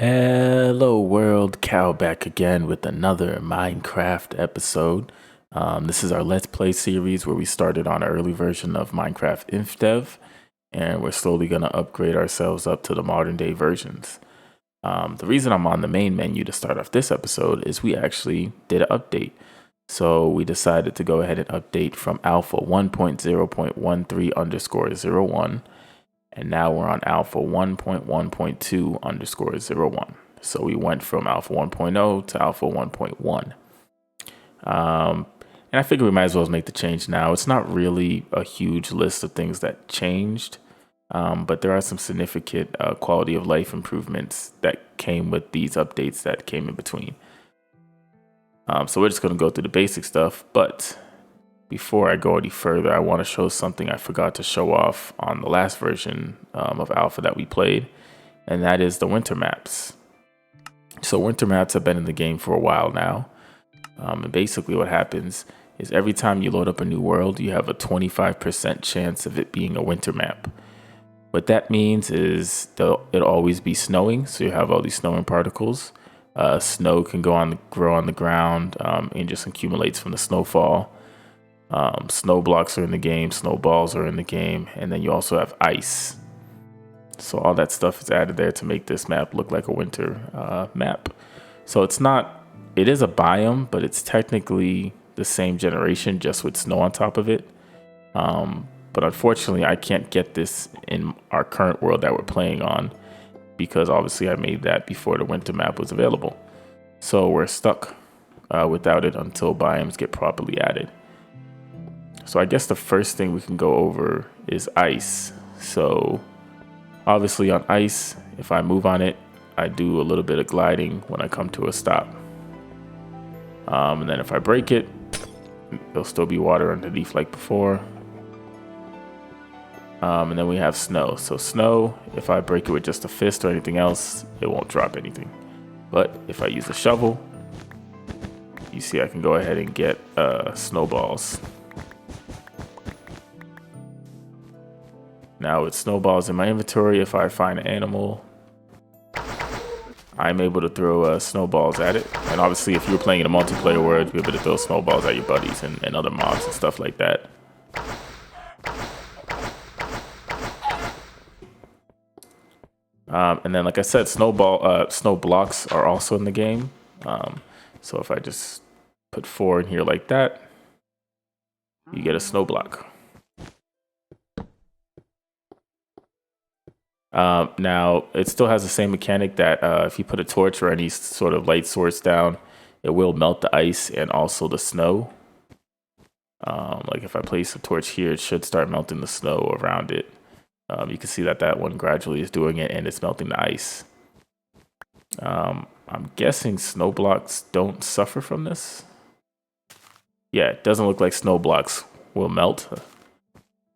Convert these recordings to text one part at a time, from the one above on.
Hello world, KAL back again with another Minecraft episode. This is our Let's Play series where we started on an early version of Minecraft Infdev, and we're slowly going to upgrade ourselves up to the modern day versions. The reason I'm on the main menu to start off this episode is we actually did an update. So we decided to go ahead and update from alpha 1.0.13_01. And now we're on alpha 1.1.2_01. So we went from alpha 1.0 to alpha 1.1. And I figure we might as well make the change now. It's not really a huge list of things that changed, but there are some significant quality of life improvements that came with these updates that came in between. So we're just going to go through the basic stuff, but before I go any further, I want to show something I forgot to show off on the last version of Alpha that we played, and that is the winter maps. So winter maps have been in the game for a while now, and basically what happens is every time you load up a new world, you have a 25% chance of it being a winter map. What that means is it'll always be snowing, so you have all these snowing particles. Snow can grow on the ground and just accumulates from the snowfall. Snow blocks are in the game, snowballs are in the game, and then you also have ice. So all that stuff is added there to make this map look like a winter map. So it is a biome, but it's technically the same generation, just with snow on top of it. But unfortunately, I can't get this in our current world that we're playing on, because obviously I made that before the winter map was available. So we're stuck without it until biomes get properly added. So I guess the first thing we can go over is ice. So obviously on ice, if I move on it, I do a little bit of gliding when I come to a stop. And then if I break it, there'll still be water underneath like before. And then we have snow. So snow, if I break it with just a fist or anything else, it won't drop anything. But if I use a shovel, you see I can go ahead and get snowballs. Now with snowballs in my inventory, if I find an animal, I'm able to throw snowballs at it. And obviously if you're playing in a multiplayer world, you're able to throw snowballs at your buddies and other mobs and stuff like that. And then like I said, snow blocks are also in the game. So if I just put 4 in here like that, you get a snow block. Now, it still has the same mechanic that if you put a torch or any sort of light source down, it will melt the ice and also the snow. Like if I place a torch here, it should start melting the snow around it. You can see that one gradually is doing it, and it's melting the ice. I'm guessing snow blocks don't suffer from this. Yeah, it doesn't look like snow blocks will melt.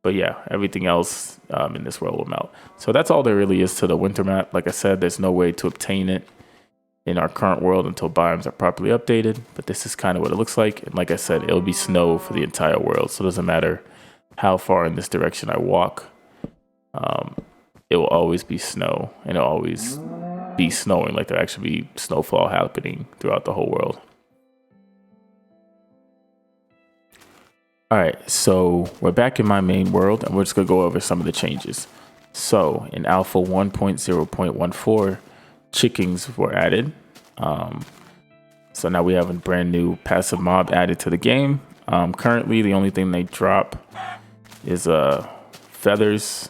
But yeah, everything else in this world will melt. So that's all there really is to the winter map. Like I said, there's no way to obtain it in our current world until biomes are properly updated. But this is kind of what it looks like. And like I said, it'll be snow for the entire world. So it doesn't matter how far in this direction I walk. It will always be snow, and it'll always be snowing. Like there'll actually be snowfall happening throughout the whole world. All right, so we're back in my main world, and we're just gonna go over some of the changes. So in alpha 1.0.14, chickens were added. So now we have a brand new passive mob added to the game. Currently, the only thing they drop is feathers.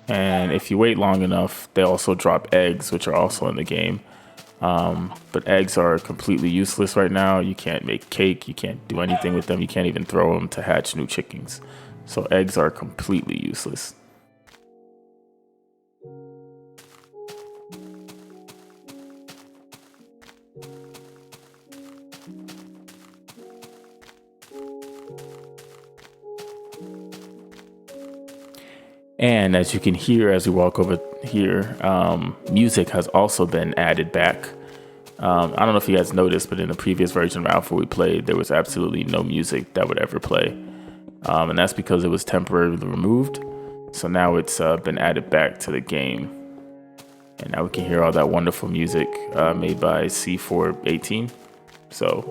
And if you wait long enough, they also drop eggs, which are also in the game. But eggs are completely useless right now. You can't make cake. You can't do anything with them. You can't even throw them to hatch new chickens. So eggs are completely useless. And as you can hear as we walk over here, music has also been added back. I don't know if you guys noticed, but in the previous version of Alpha we played, there was absolutely no music that would ever play. And that's because it was temporarily removed. So now it's been added back to the game. And now we can hear all that wonderful music made by C418. So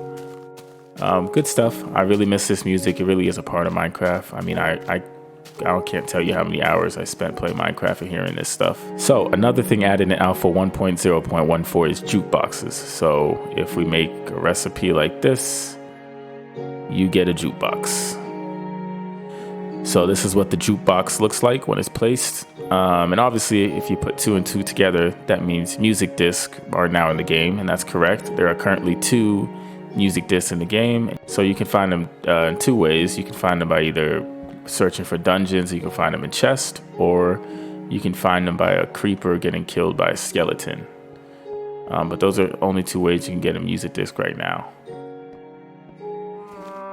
good stuff. I really miss this music. It really is a part of Minecraft. I mean, I can't tell you how many hours I spent playing Minecraft and hearing this stuff. So another thing added in Alpha 1.0.14 is jukeboxes. So if we make a recipe like this, you get a jukebox. So this is what the jukebox looks like when it's placed. And obviously, if you put 2 and 2 together, that means music discs are now in the game, and that's correct. There are currently 2 music discs in the game. So you can find them in 2 ways. You can find them by either searching for dungeons, you can find them in chests, or you can find them by a creeper getting killed by a skeleton. But those are only 2 ways you can get a music disc right now.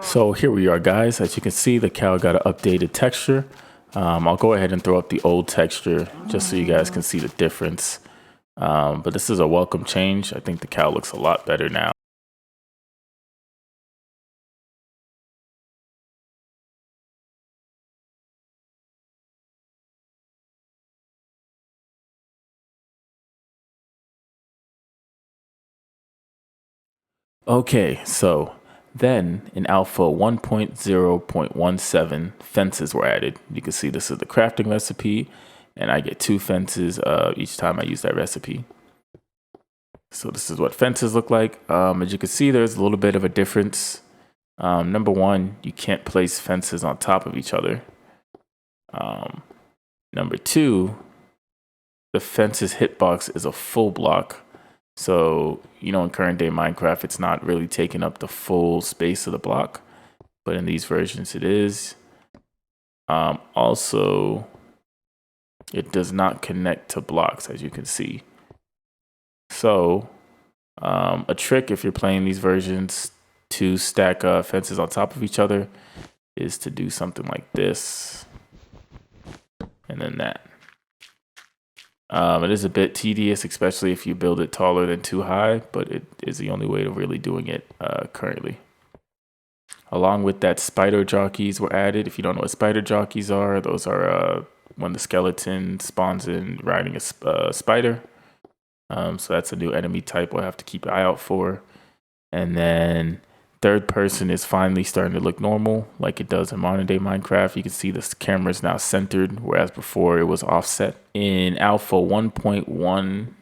So here we are, guys. As you can see, the KAL got an updated texture. I'll go ahead and throw up the old texture just so you guys can see the difference. But this is a welcome change. I think the KAL looks a lot better now. Okay, so then in Alpha 1.0.17, fences were added. You can see this is the crafting recipe, and I get 2 fences each time I use that recipe. So this is what fences look like. As you can see, there's a little bit of a difference. Number 1, you can't place fences on top of each other. Number 2, the fence's hitbox is a full block. So, you know, in current day Minecraft, it's not really taking up the full space of the block, but in these versions it is. Also, it does not connect to blocks, as you can see. So, a trick if you're playing these versions to stack fences on top of each other is to do something like this, and then that. It is a bit tedious, especially if you build it taller than 2 high, but it is the only way of really doing it currently. Along with that, spider jockeys were added. If you don't know what spider jockeys are, those are when the skeleton spawns in riding a spider. So that's a new enemy type we'll have to keep an eye out for. And then third person is finally starting to look normal like it does in modern day Minecraft. You can see this camera is now centered, whereas before it was offset. In Alpha 1.1,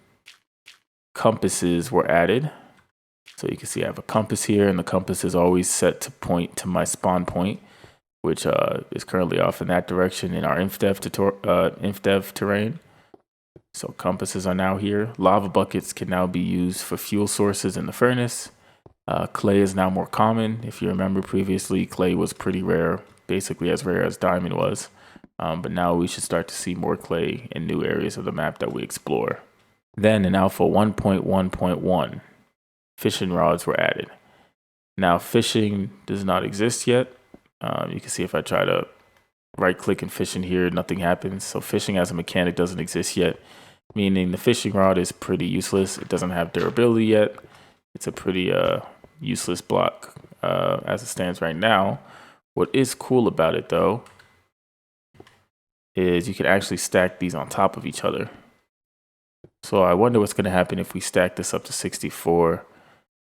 compasses were added. So you can see I have a compass here, and the compass is always set to point to my spawn point, which is currently off in that direction in our Infdev terrain. So compasses are now here. Lava buckets can now be used for fuel sources in the furnace. Clay is now more common. If you remember previously, clay was pretty rare, basically as rare as diamond was. But now we should start to see more clay in new areas of the map that we explore. Then in Alpha 1.1.1, fishing rods were added. Now fishing does not exist yet. You can see if I try to right click and fish in here, nothing happens. So fishing as a mechanic doesn't exist yet, meaning the fishing rod is pretty useless. It doesn't have durability yet. It's a pretty useless block as it stands right now. What is cool about it though is you can actually stack these on top of each other. So I wonder what's going to happen if we stack this up to 64.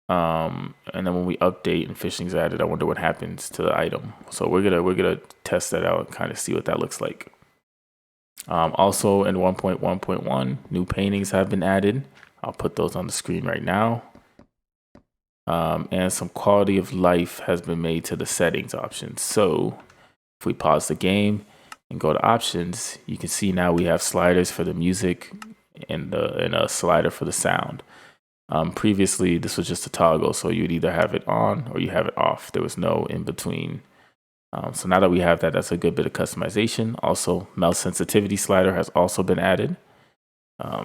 And then when we update and fishing's added, I wonder what happens to the item. So we're gonna test that out and kind of see what that looks like. Also in 1.1.1, new paintings have been added. I'll put those on the screen right now. And some quality of life has been made to the settings options. So if we pause the game and go to options, you can see now we have sliders for the music and a slider for the sound. Previously, this was just a toggle, so you'd either have it on or you have it off. There was no in between. So now that we have that, that's a good bit of customization. Also, mouse sensitivity slider has also been added.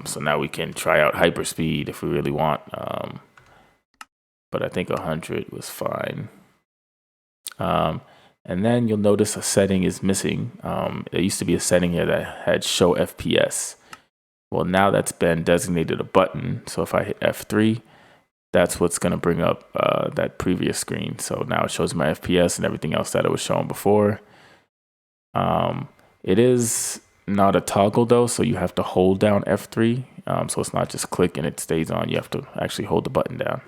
So now we can try out hyperspeed if we really want. But I think 100 was fine. And then you'll notice a setting is missing. There used to be a setting here that had show FPS. Well, now that's been designated a button. So if I hit F3, that's what's going to bring up that previous screen. So now it shows my FPS and everything else that it was showing before. It is not a toggle though, so you have to hold down F3 So it's not just click and it stays on. You have to actually hold the button down.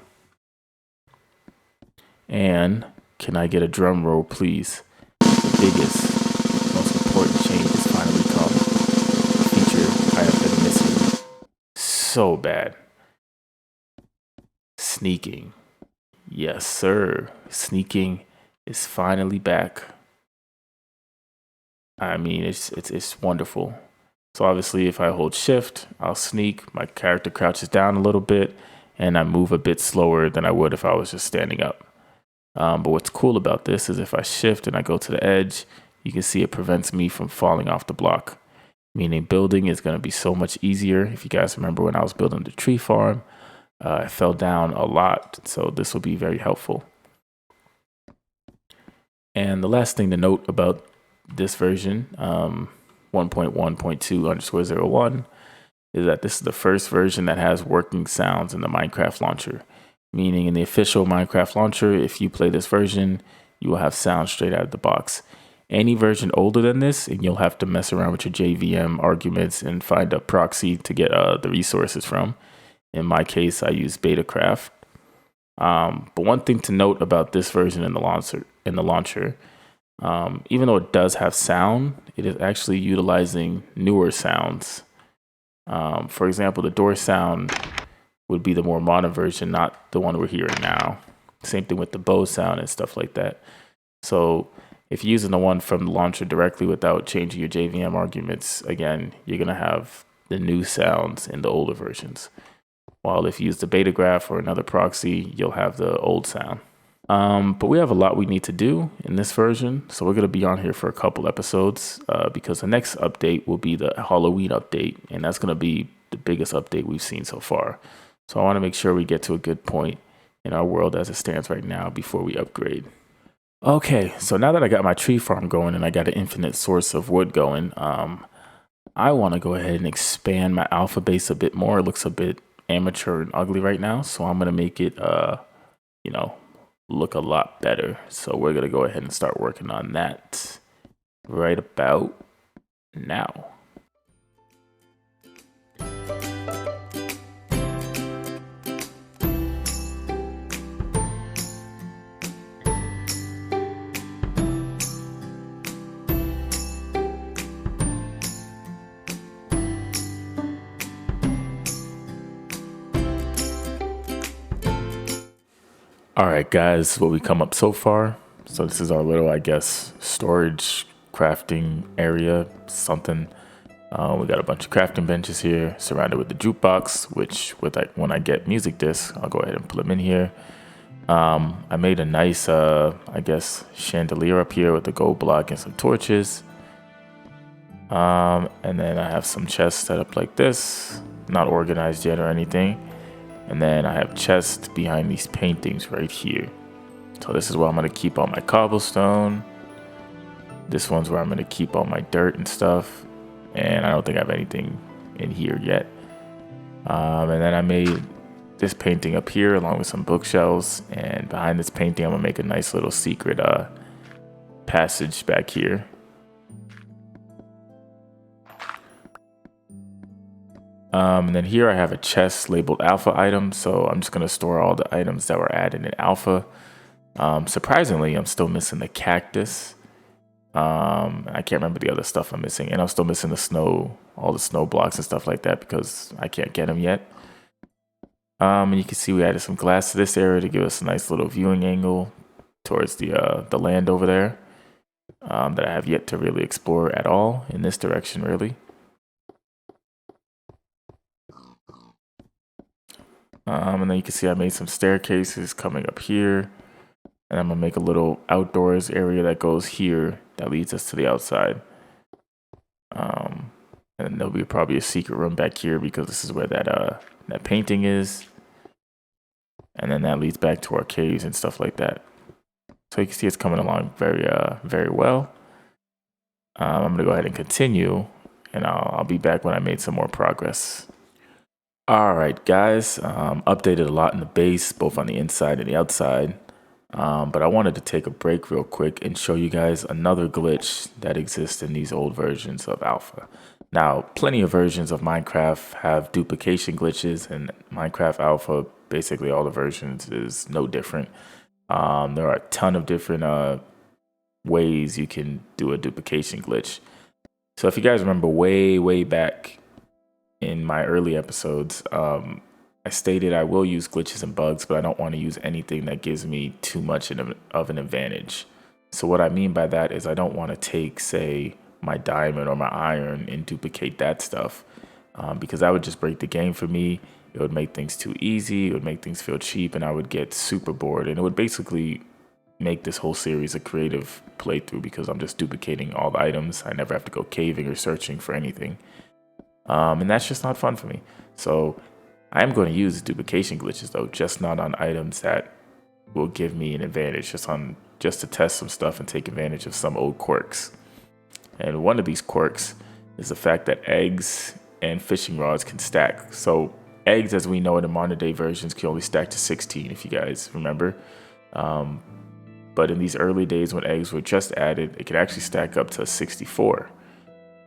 And can I get a drum roll, please? The biggest, most important change has finally come. A feature I have been missing so bad. Sneaking. Yes, sir. Sneaking is finally back. I mean, it's wonderful. So obviously, if I hold shift, I'll sneak. My character crouches down a little bit, and I move a bit slower than I would if I was just standing up. But what's cool about this is if I shift and I go to the edge, you can see it prevents me from falling off the block. Meaning building is going to be so much easier. If you guys remember when I was building the tree farm, I fell down a lot. So this will be very helpful. And the last thing to note about this version, 1.1.2_01, is that this is the first version that has working sounds in the Minecraft launcher. Meaning in the official Minecraft launcher, if you play this version, you will have sound straight out of the box. Any version older than this, and you'll have to mess around with your JVM arguments and find a proxy to get the resources from. In my case, I use Betacraft. But one thing to note about this version in the launcher, even though it does have sound, it is actually utilizing newer sounds. For example, the door sound would be the more modern version, not the one we're hearing now. Same thing with the bow sound and stuff like that. So if you're using the one from the launcher directly without changing your JVM arguments, again, you're going to have the new sounds in the older versions. While if you use the Betacraft or another proxy, you'll have the old sound. But we have a lot we need to do in this version. So we're going to be on here for a couple episodes because the next update will be the Halloween update. And that's going to be the biggest update we've seen so far. So I want to make sure we get to a good point in our world as it stands right now before we upgrade. Okay, so now that I got my tree farm going and I got an infinite source of wood going, I want to go ahead and expand my alpha base a bit more. It looks a bit amateur and ugly right now, so I'm going to make it, look a lot better. So we're going to go ahead and start working on that right about now. All right, guys, what we come up so far. So this is our little, I guess, storage crafting area, something. We got a bunch of crafting benches here surrounded with the jukebox, which when I get music discs, I'll go ahead and put them in here. I made a nice, I guess, chandelier up here with a gold block and some torches. And then I have some chests set up like this, not organized yet or anything. And then I have chests behind these paintings right here. So this is where I'm going to keep all my cobblestone. This one's where I'm going to keep all my dirt and stuff. And I don't think I have anything in here yet. And then I made this painting up here along with some bookshelves. And behind this painting, I'm going to make a nice little secret passage back here. And then here I have a chest labeled alpha items. So I'm just going to store all the items that were added in alpha. Surprisingly, I'm still missing the cactus. I can't remember the other stuff I'm missing. And I'm still missing the snow, all the snow blocks and stuff like that because I can't get them yet. And you can see we added some glass to this area to give us a nice little viewing angle towards the land over there that I have yet to really explore at all in this direction, really. And then you can see I made some staircases coming up here. And I'm going to make a little outdoors area that goes here that leads us to the outside. And there'll be probably a secret room back here because this is where that painting is. And then that leads back to our caves and stuff like that. So you can see it's coming along very well. I'm going to go ahead and continue. And I'll be back when I made some more progress. All right, guys, updated a lot in the base, both on the inside and the outside. But I wanted to take a break real quick and show you guys another glitch that exists in these old versions of Alpha. Now, plenty of versions of Minecraft have duplication glitches, and Minecraft Alpha, basically all the versions, is no different. There are a ton of different ways you can do a duplication glitch. So if you guys remember way back in my early episodes, I stated I will use glitches and bugs, but I don't want to use anything that gives me too much of an advantage. So what I mean by that is I don't want to take, say, my diamond or my iron and duplicate that stuff, because that would just break the game for me. It would make things too easy. It would make things feel cheap, and I would get super bored. And it would basically make this whole series a creative playthrough because I'm just duplicating all the items. I never have to go caving or searching for anything. And that's just not fun for me. So I am going to use duplication glitches though, just not on items that will give me an advantage, just to test some stuff and take advantage of some old quirks. And one of these quirks is the fact that eggs and fishing rods can stack. So eggs, as we know in the modern day versions, can only stack to 16, if you guys remember. But in these early days when eggs were just added, it could actually stack up to 64.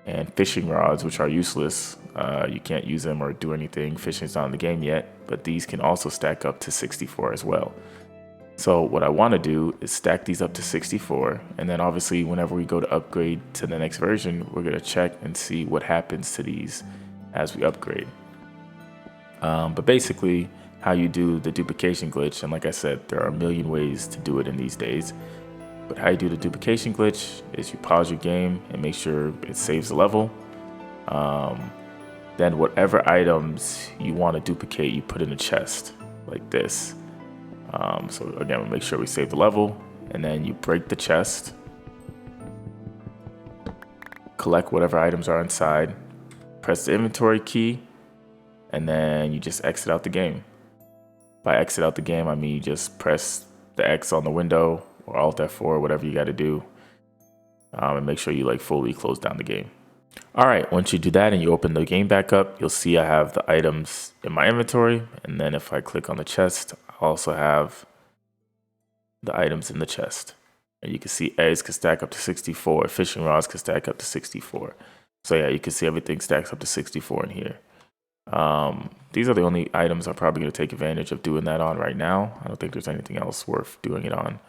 And fishing rods, which are useless, you can't use them or do anything. Fishing's not in the game yet, but these can also stack up to 64 as well. So what I want to do is stack these up to 64, and then obviously whenever we go to upgrade to the next version, we're going to check and see what happens to these as we upgrade. But basically how you do the duplication glitch, and like I said, there are a million ways to do it in these days, but how you do the duplication glitch is you pause your game and make sure it saves the level. Then whatever items you want to duplicate, you put in a chest like this. So again, we'll make sure we save the level, and then you break the chest, collect whatever items are inside, press the inventory key, and then you just exit out the game. By exit out the game, I mean you just press the X on the window or Alt F4, whatever you got to do, and make sure you like fully close down the game. All right, once you do that and you open the game back up, you'll see I have the items in my inventory, and then if I click on the chest, I also have the items in the chest. And you can see eggs can stack up to 64, fishing rods can stack up to 64. So yeah, you can see everything stacks up to 64 in here. These are the only items I'm probably going to take advantage of doing that on right now. I don't think there's anything else worth doing it on.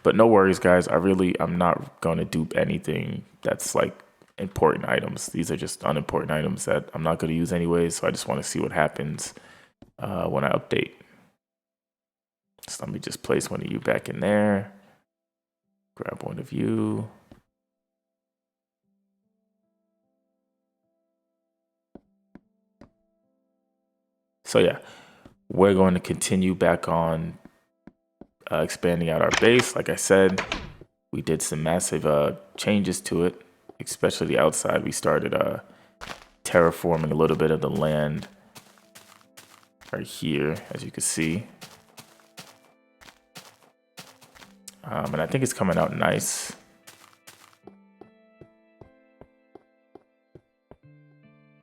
But no worries, guys. I'm not going to dupe anything that's like important items. These are just unimportant items that I'm not going to use anyways. So I just want to see what happens when I update. So let me just place one of you back in there. Grab one of you. So yeah, we're going to continue back on expanding out our base. Like I said, we did some massive changes to it, especially the outside. We started terraforming a little bit of the land right here, as you can see. And I think it's coming out nice.